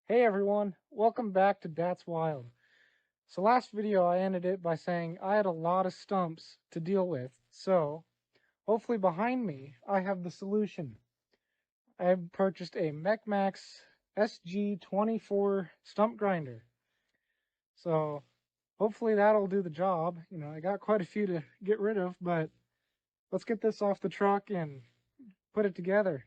Hey everyone, welcome back to That's Wild. So last video I ended it by saying I had a lot of stumps to deal with. So hopefully behind me I have the solution. I have purchased a MechMaxx SG24 stump grinder. So hopefully that'll do the job. I got quite a few to get rid of, but let's get this off the truck and put it together.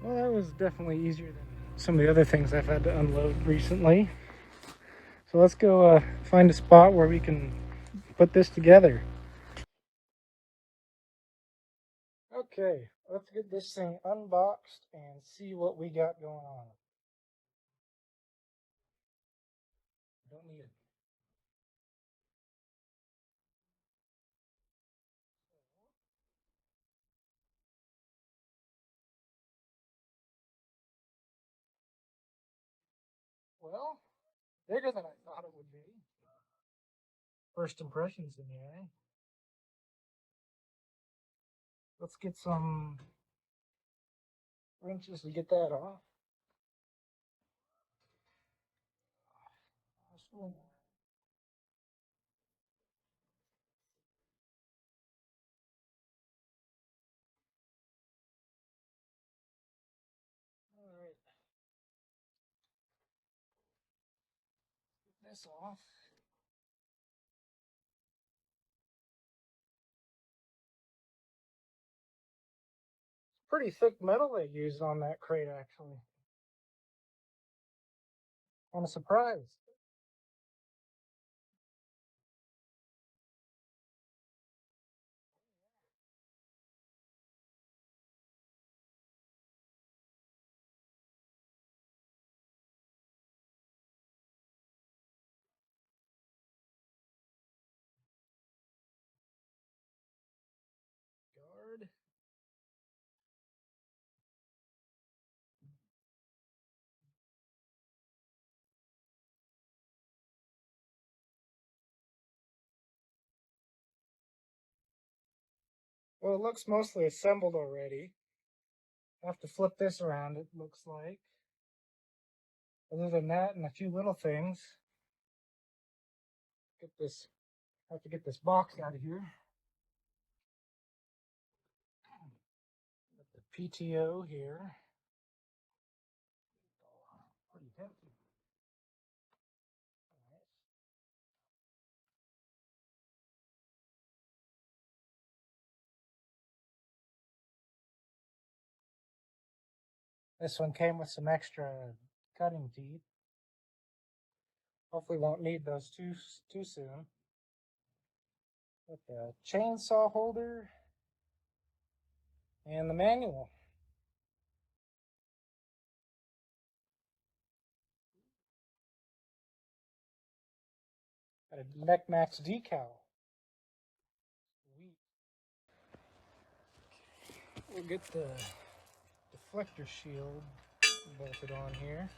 Well, that was definitely easier than some of the other things I've had to unload recently. So let's go find a spot where we can put this together. Okay, let's get this thing unboxed and see what we got going on. Don't need it. Well, bigger than I thought it would be. First impressions anyway. Let's get some wrenches to get that off. All right, get this off. Pretty thick metal they used on that crate, actually. I'm surprised. Guard. Well, it looks mostly assembled already. I have to flip this around, it looks like. Other than that, and a few little things. Have to get this box out of here. Got the PTO here. Pretty hefty. This one came with some extra cutting teeth. Hopefully won't need those too soon. With the chainsaw holder and the manual. Got a MechMaxx decal. Sweet. We'll get the deflector shield bolted on here.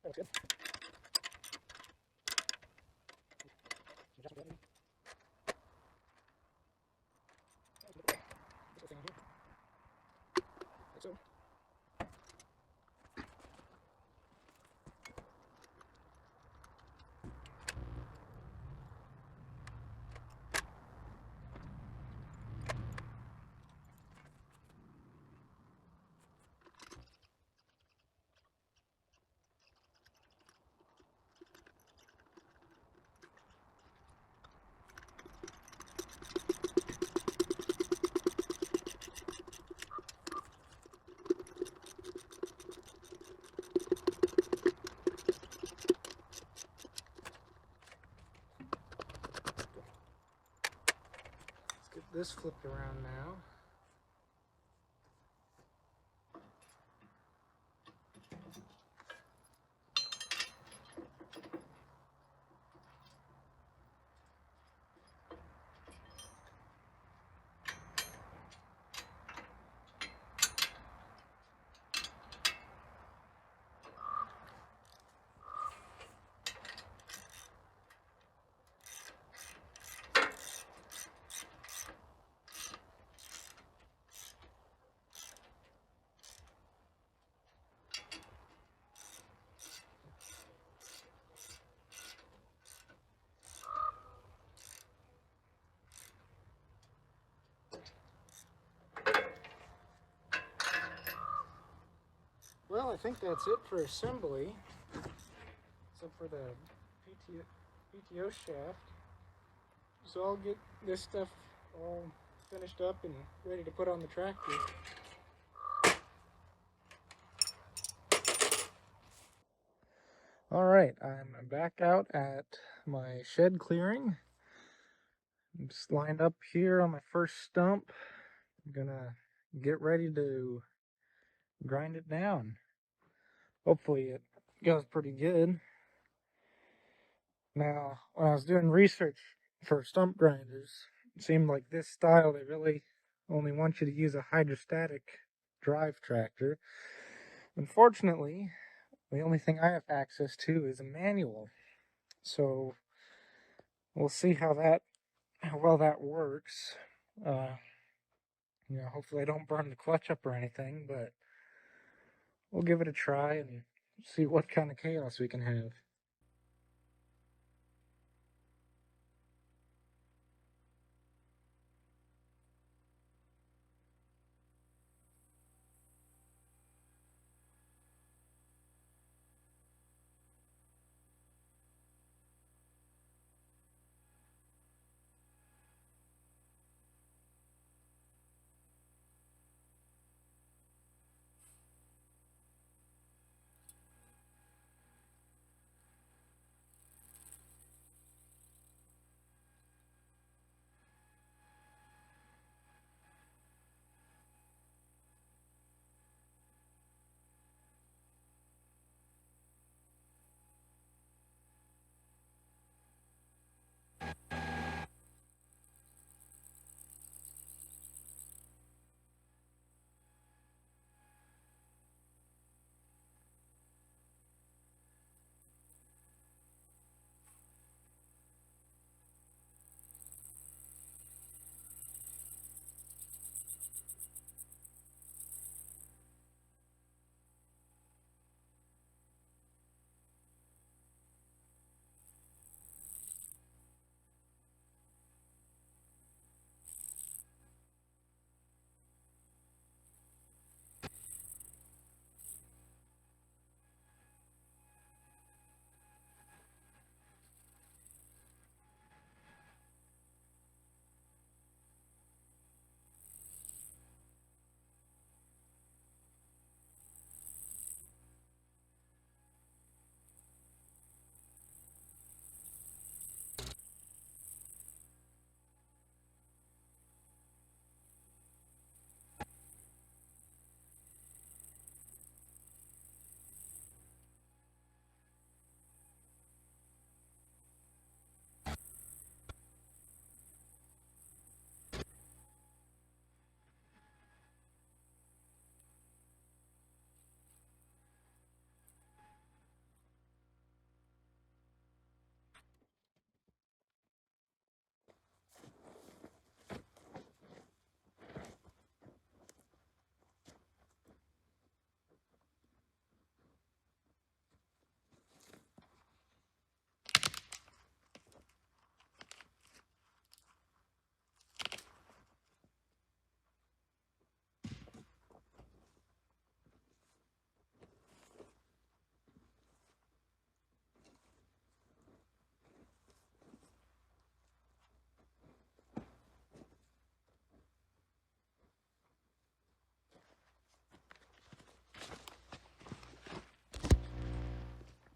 That's good. Let's get this flipped around now. Well, I think that's it for assembly, except for the PTO shaft. So I'll get this stuff all finished up and ready to put on the tractor. All right, I'm back out at my shed clearing. I'm just lined up here on my first stump. I'm gonna get ready to grind it down. Hopefully it goes pretty good. Now, when I was doing research for stump grinders, it seemed like this style, they really only want you to use a hydrostatic drive tractor. Unfortunately, the only thing I have access to is a manual. So we'll see how well that works. Hopefully I don't burn the clutch up or anything, but we'll give it a try and see what kind of chaos we can have.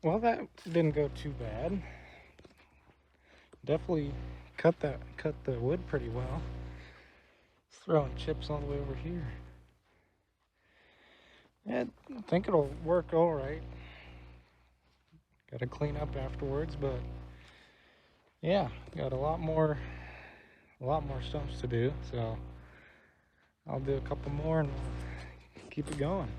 Well, that didn't go too bad. Definitely cut the wood pretty well. It's throwing chips all the way over here. Yeah, I think it'll work all right. Got to clean up afterwards, but yeah, got a lot more stumps to do. So I'll do a couple more and we'll keep it going.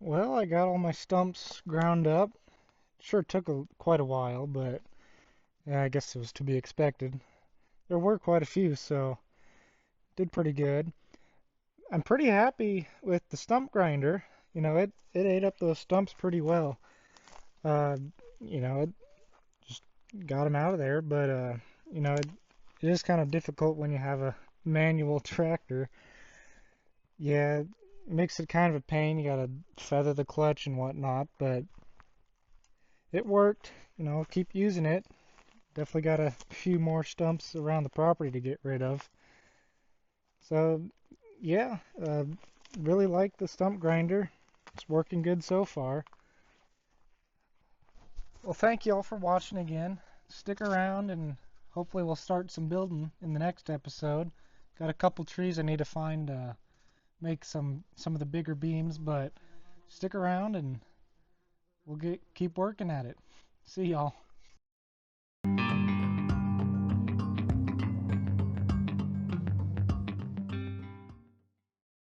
Well, I got all my stumps ground up. Sure took quite a while, but yeah, I guess it was to be expected. There were quite a few, so did pretty good. I'm pretty happy with the stump grinder. It ate up those stumps pretty well. Uh, it just got them out of there, but it is kind of difficult when you have a manual tractor. Yeah, it makes it kind of a pain. You gotta feather the clutch and whatnot, but it worked. Keep using it. Definitely got a few more stumps around the property to get rid of. So, yeah, really like the stump grinder. It's working good so far. Well, thank you all for watching again. Stick around and hopefully we'll start some building in the next episode. Got a couple trees I need to find make some of the bigger beams, but stick around and we'll keep working at it. See y'all.